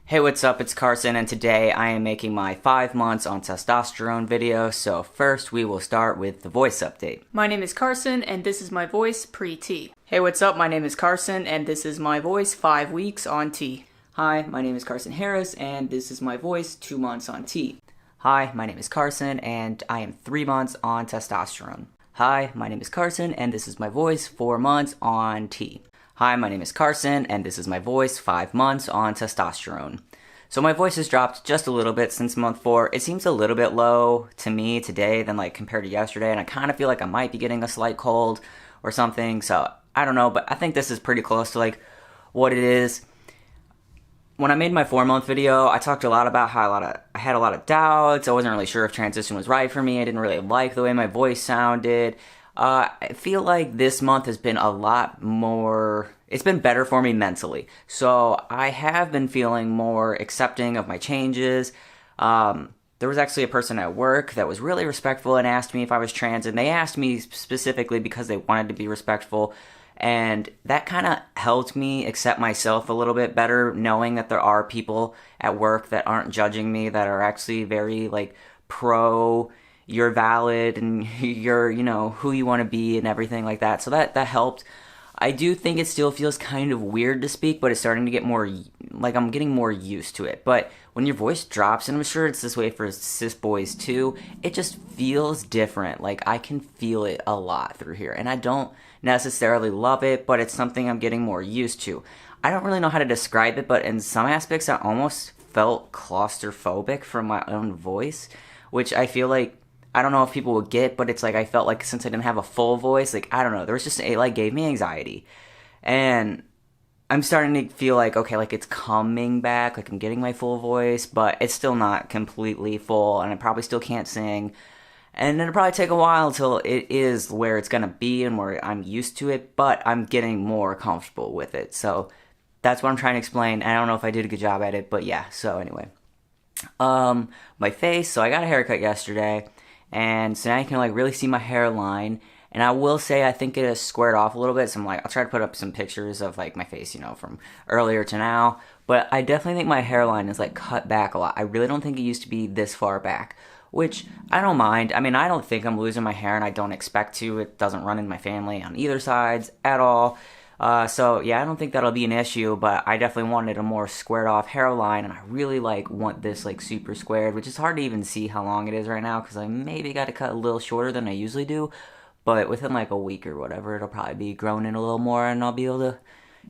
Hey, what's up? It's Carson, and today I am making my 5 months on testosterone video. So first, we will start with the voice update. My name is Carson, and this is my voice pre-T. Hey, what's up? My name is Carson, and this is my voice 5 weeks on T. Hi, my name is Carson Harris, and this is my voice 2 months on T. Hi, my name is Carson, and I am 3 months on testosterone. Hi, my name is Carson, and this is my voice 4 months on T. Hi, my name is Carson, and this is my voice 5 months on testosterone. So my voice has dropped just a little bit since month 4. It seems a little bit low to me today than compared to yesterday, and I kind of feel like I might be getting a slight cold or something, so I don't know, but I think this is pretty close to what it is. When I made my 4-month video, I talked a lot about how I had a lot of doubts. I wasn't really sure if transition was right for me. I didn't really like the way my voice sounded. I feel like this month has been a lot more, it's been better for me mentally. So I have been feeling more accepting of my changes. There was actually a person at work that was really respectful and asked me if I was trans, and they asked me specifically because they wanted to be respectful. And that kind of helped me accept myself a little bit better, knowing that there are people at work that aren't judging me, that are actually very pro, you're valid and you're, who you want to be and everything like that. So that helped. I do think it still feels kind of weird to speak, but it's starting to get more, I'm getting more used to it. But when your voice drops, and I'm sure it's this way for cis boys too, it just feels different. I can feel it a lot through here, and I don't necessarily love it, but it's something I'm getting more used to. I don't really know how to describe it, but in some aspects, I almost felt claustrophobic from my own voice, which I feel I don't know if people would get, but it's I felt since I didn't have a full voice, I don't know, there was just, it gave me anxiety. And I'm starting to feel okay, it's coming back, I'm getting my full voice, but it's still not completely full, and I probably still can't sing. And it'll probably take a while until it is where it's gonna be and where I'm used to it, but I'm getting more comfortable with it. So that's what I'm trying to explain. I don't know if I did a good job at it, but yeah, so anyway. My face, so I got a haircut yesterday, and so now you can really see my hairline, and I will say I think it has squared off a little bit, so I'll try to put up some pictures of my face, from earlier to now, but I definitely think my hairline is cut back a lot. I really don't think it used to be this far back, which I don't mind. I mean, I don't think I'm losing my hair, and I don't expect to. It doesn't run in my family on either sides at all. So yeah, I don't think that'll be an issue, but I definitely wanted a more squared off hairline, and I really want this super squared, which is hard to even see how long it is right now, because I maybe got to cut a little shorter than I usually do, but within a week or whatever, it'll probably be grown in a little more, and I'll be able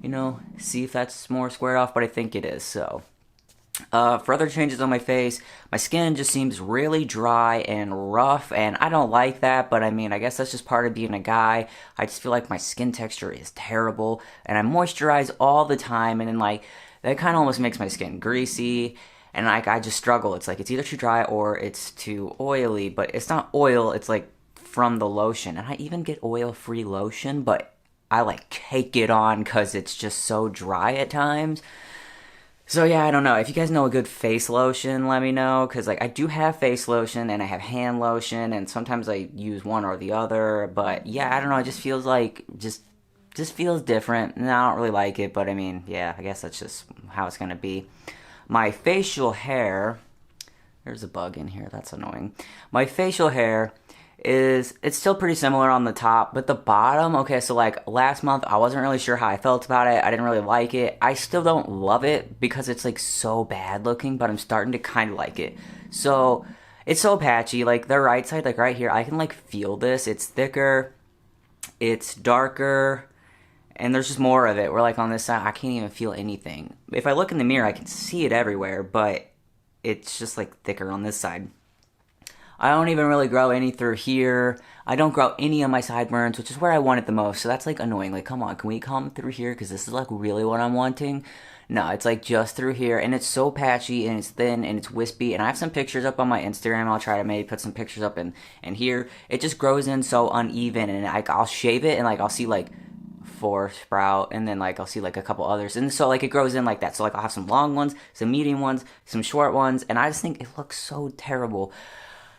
to, see if that's more squared off, but I think it is, so. For other changes on my face, my skin just seems really dry and rough, and I don't like that, but I mean, I guess that's just part of being a guy. I just feel my skin texture is terrible, and I moisturize all the time, and then that kind of almost makes my skin greasy, and I just struggle. It's it's either too dry or it's too oily, but it's not oil, it's from the lotion, and I even get oil-free lotion, but I cake it on because it's just so dry at times. So yeah, I don't know. If you guys know a good face lotion, let me know, because I do have face lotion, and I have hand lotion, and sometimes I use one or the other, but yeah, I don't know, it just feels just feels different, and I don't really like it, but I mean, yeah, I guess that's just how it's gonna be. My facial hair, there's a bug in here, that's annoying. My facial hair it's still pretty similar on the top, but the bottom, okay, so last month I wasn't really sure how I felt about it. I didn't really like it. I still don't love it because it's so bad looking, but I'm starting to kind of like it. So it's so patchy. The right side, right here, I can feel this. It's thicker, it's darker, and there's just more of it. Where on this side, I can't even feel anything. If I look in the mirror, I can see it everywhere, but it's just thicker on this side. I don't even really grow any through here. I don't grow any on my sideburns, which is where I want it the most. So that's annoying. Come on, can we come through here? Because this is really what I'm wanting. No, it's just through here, and it's so patchy, and it's thin, and it's wispy. And I have some pictures up on my Instagram. I'll try to maybe put some pictures up in here. It just grows in so uneven, and I'll shave it, and I'll see 4 sprout, and then I'll see a couple others, and so it grows in like that. So I'll have some long ones, some medium ones, some short ones, and I just think it looks so terrible.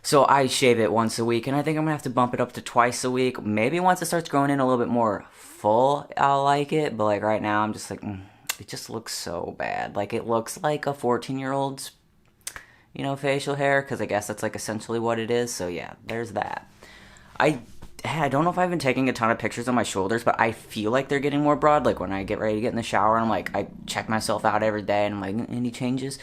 So I shave it once a week, and I think I'm gonna have to bump it up to twice a week. Maybe once it starts growing in a little bit more full, I'll like it, but right now I'm just it just looks so bad. Like, it looks like a 14-year-old's, facial hair, because I guess that's, like, essentially what it is. So, yeah, there's that. I don't know if I've been taking a ton of pictures on my shoulders, but I feel like they're getting more broad. Like, when I get ready to get in the shower, I'm like, I check myself out every day, and I'm like, any changes?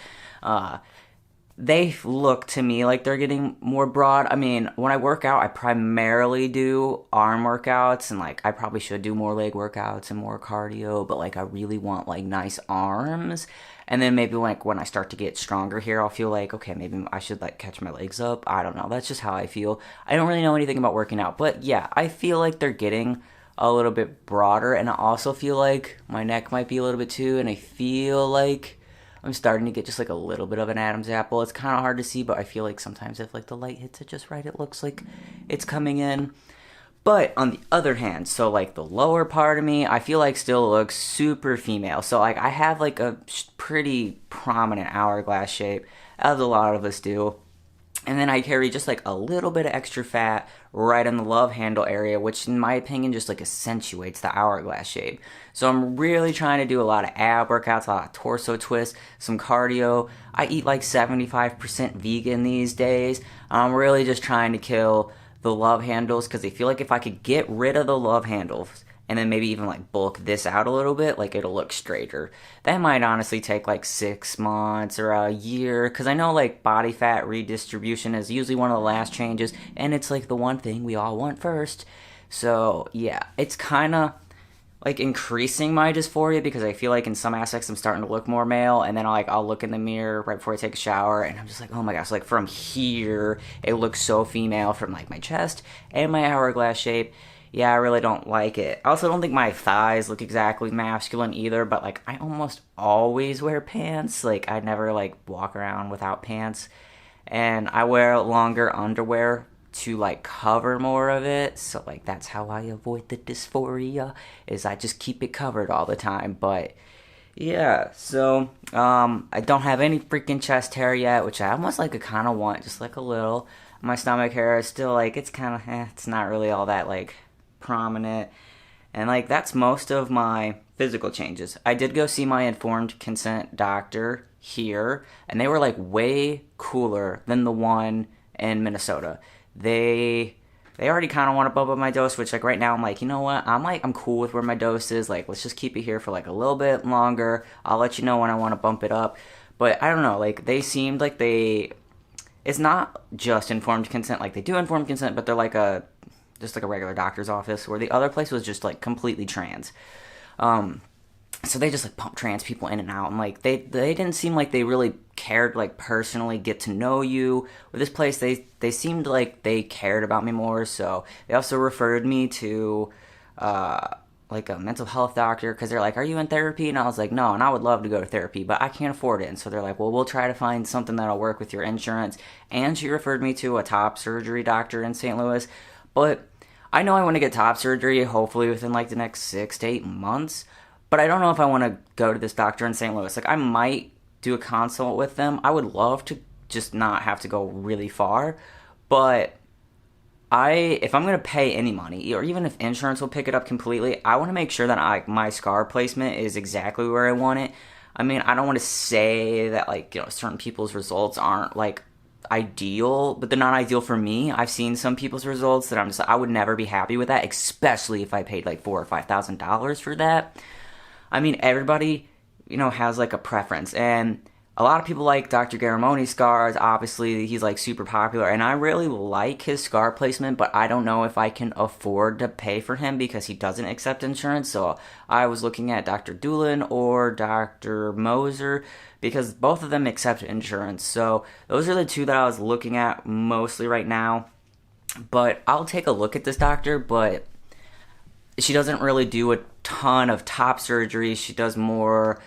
They look to me like they're getting more broad. I mean, when I work out, I primarily do arm workouts, and, like, I probably should do more leg workouts and more cardio, but, like, I really want, like, nice arms. And then maybe, like, when I start to get stronger here, I'll feel like, okay, maybe I should, like, catch my legs up. I don't know. That's just how I feel. I don't really know anything about working out, but yeah, I feel like they're getting a little bit broader, and I also feel like my neck might be a little bit too, and I feel like I'm starting to get just, like, a little bit of an Adam's apple. It's kind of hard to see, but I feel like sometimes if, like, the light hits it just right, it looks like it's coming in. But on the other hand, so, like, the lower part of me, I feel like still looks super female. So, like, I have, like, a pretty prominent hourglass shape, as a lot of us do. And then I carry just, like, a little bit of extra fat right on the love handle area, which in my opinion just, like, accentuates the hourglass shape. So I'm really trying to do a lot of ab workouts, a lot of torso twists, some cardio. I eat like 75% vegan these days. I'm really just trying to kill the love handles, because I feel like if I could get rid of the love handles and then maybe even, like, bulk this out a little bit, like, it'll look straighter. That might honestly take, like, 6 months or a year, because I know, like, body fat redistribution is usually one of the last changes, and it's, like, the one thing we all want first. So, yeah, it's kind of, like, increasing my dysphoria, because I feel like in some aspects I'm starting to look more male, and then I'll look in the mirror right before I take a shower, and I'm just like, oh my gosh, like, from here, it looks so female, from, like, my chest and my hourglass shape. Yeah, I really don't like it. I also don't think my thighs look exactly masculine either, but, like, I almost always wear pants. Like, I never, like, walk around without pants. And I wear longer underwear to, like, cover more of it. So, like, that's how I avoid the dysphoria, is I just keep it covered all the time. But, yeah, so, I don't have any freaking chest hair yet, which I almost, like, kind of want, just, like, a little. My stomach hair is still, like, it's kind of, it's not really all that, like, prominent, and, like, that's most of my physical changes. I did go see my informed consent doctor here, and they were, like, way cooler than the one in Minnesota. They already kind of want to bump up my dose, which, like, right now I'm like, you know what, I'm cool with where my dose is. Like, let's just keep it here for, like, a little bit longer. I'll let you know when I want to bump it up. But I don't know, like, they seemed like it's not just informed consent. Like, they do informed consent, but they're like just like a regular doctor's office, where the other place was just, like, completely trans. So they just, like, pump trans people in and out, and, like, they didn't seem like they really cared, like, personally get to know you. With this place, they seemed like they cared about me more, so they also referred me to, like, a mental health doctor, because they're like, are you in therapy? And I was like, no, and I would love to go to therapy, but I can't afford it. And so they're like, well, we'll try to find something that'll work with your insurance. And she referred me to a top surgery doctor in St. Louis. But I know I want to get top surgery, hopefully within, like, the next 6 to 8 months. But I don't know if I want to go to this doctor in St. Louis. Like, I might do a consult with them. I would love to just not have to go really far. But if I'm going to pay any money, or even if insurance will pick it up completely, I want to make sure that my scar placement is exactly where I want it. I mean, I don't want to say that, like, certain people's results aren't, like, ideal, but they're not ideal for me. I've seen some people's results that I would never be happy with that, especially if I paid like $4,000 or $5,000 for that. I mean, everybody, has, like, a preference, and a lot of people like Dr. Garamoni's scars. Obviously, he's, like, super popular, and I really like his scar placement, but I don't know if I can afford to pay for him because he doesn't accept insurance. So I was looking at Dr. Doolin or Dr. Moser, because both of them accept insurance. So those are the two that I was looking at mostly right now. But I'll take a look at this doctor, but she doesn't really do a ton of top surgery. She does more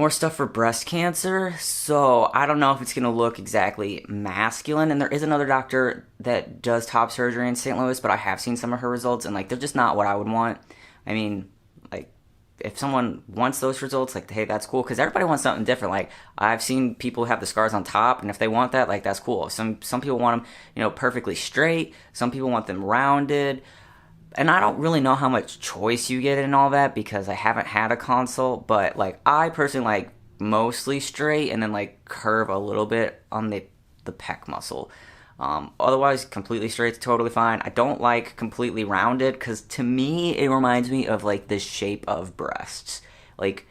stuff for breast cancer, so I don't know if it's going to look exactly masculine. And there is another doctor that does top surgery in St. Louis, but I have seen some of her results, and, like, they're just not what I would want. I mean, like, if someone wants those results, like, hey, that's cool, because everybody wants something different. Like, I've seen people have the scars on top, and if they want that, like, that's cool. Some people want them, perfectly straight. Some people want them rounded. And I don't really know how much choice you get in all that because I haven't had a consult, but like I personally like mostly straight and then like curve a little bit on the pec muscle. Otherwise, completely straight's totally fine. I don't like completely rounded because to me it reminds me of like the shape of breasts. Like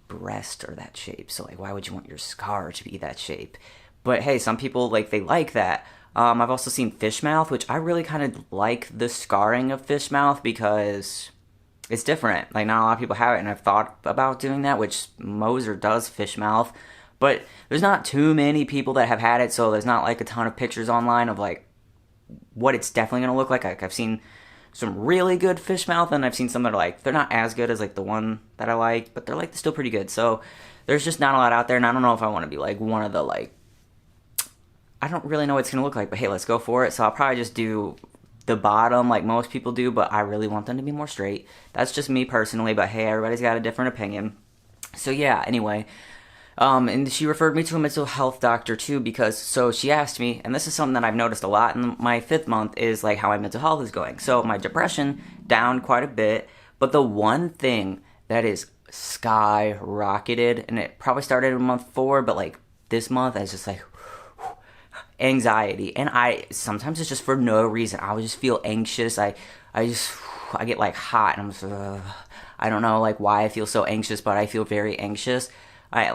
breasts are that shape, so like why would you want your scar to be that shape? But hey, some people like they like that. I've also seen fish mouth, which I really kind of like the scarring of fish mouth because it's different. Like, not a lot of people have it, and I've thought about doing that, which Moser does fish mouth. But there's not too many people that have had it, so there's not like a ton of pictures online of like what it's definitely going to look like. I've seen some really good fish mouth, and I've seen some that are like, they're not as good as like the one that I like, but they're like still pretty good. So there's just not a lot out there, and I don't know if I want to be like one of the like, I don't really know what it's going to look like, but hey, let's go for it. So I'll probably just do the bottom like most people do, but I really want them to be more straight. That's just me personally, but hey, everybody's got a different opinion. So yeah, anyway, and she referred me to a mental health doctor too because, so she asked me, and this is something that I've noticed a lot in my 5th month, is like how my mental health is going. So my depression down quite a bit, but the one thing that is skyrocketed, and it probably started in month 4, but like this month, it's just like, anxiety. And sometimes it's just for no reason. I would just feel anxious. I get like hot, and I'm just I don't know like why I feel so anxious, but I feel very anxious. I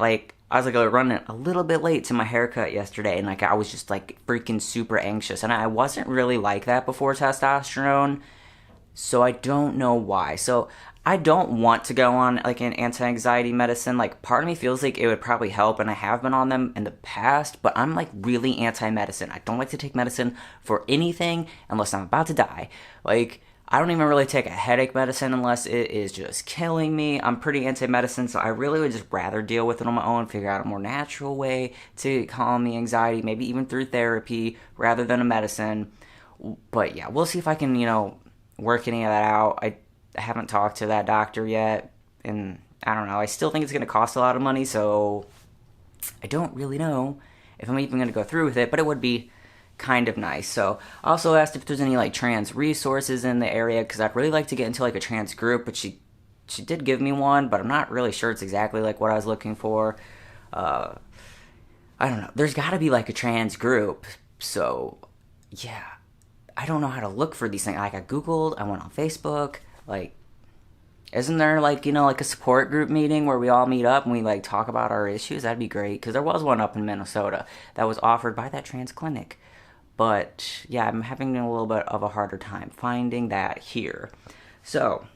was like running a little bit late to my haircut yesterday, and like I was just like freaking super anxious, and I wasn't really like that before testosterone, so I don't know why. So I don't want to go on like an anti-anxiety medicine. Like part of me feels like it would probably help, and I have been on them in the past, but I'm like really anti-medicine. I don't like to take medicine for anything unless I'm about to die. Like I don't even really take a headache medicine unless it is just killing me. I'm pretty anti-medicine, so I really would just rather deal with it on my own, figure out a more natural way to calm the anxiety, maybe even through therapy rather than a medicine. But yeah, we'll see if I can, work any of that out. I haven't talked to that doctor yet, and I don't know. I still think it's going to cost a lot of money, so I don't really know if I'm even going to go through with it, but it would be kind of nice. So I also asked if there's any like trans resources in the area, because I'd really like to get into like a trans group, but she did give me one, but I'm not really sure it's exactly like what I was looking for. I don't know. There's got to be like a trans group, so yeah. I don't know how to look for these things. Like I Googled, I went on Facebook, like, isn't there like, like a support group meeting where we all meet up and we like talk about our issues? That'd be great, because there was one up in Minnesota that was offered by that trans clinic. But yeah, I'm having a little bit of a harder time finding that here. So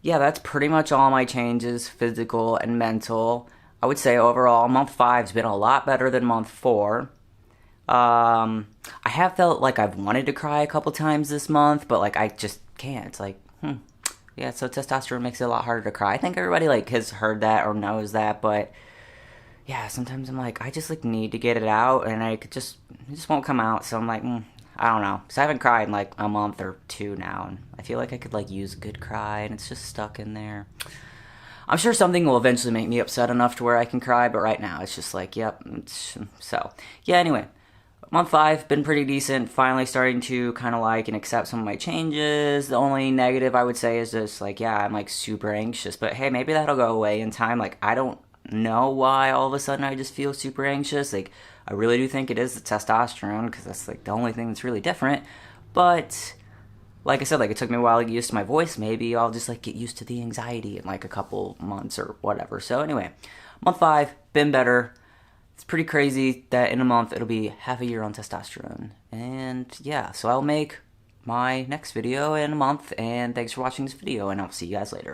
yeah, that's pretty much all my changes, physical and mental. I would say overall, month 5 has been a lot better than month 4. I have felt like I've wanted to cry a couple times this month, but like I just can't. It's like, yeah, so testosterone makes it a lot harder to cry. I think everybody like has heard that or knows that, but yeah, sometimes I'm like, I just like need to get it out, and it just won't come out. So I'm like, I don't know, because I haven't cried in like a month or 2 now, and I feel like I could like use a good cry, and it's just stuck in there. I'm sure something will eventually make me upset enough to where I can cry, but right now it's just like, yep. So yeah, anyway. Month 5, been pretty decent, finally starting to kind of like and accept some of my changes. The only negative I would say is just like, yeah, I'm like super anxious, but hey, maybe that'll go away in time. Like, I don't know why all of a sudden I just feel super anxious. Like, I really do think it is the testosterone, because that's like the only thing that's really different. But like I said, like it took me a while to get used to my voice. Maybe I'll just like get used to the anxiety in like a couple months or whatever. So anyway, month 5, been better. It's pretty crazy that in a month it'll be half a year on testosterone. And yeah, so I'll make my next video in a month, and thanks for watching this video, and I'll see you guys later.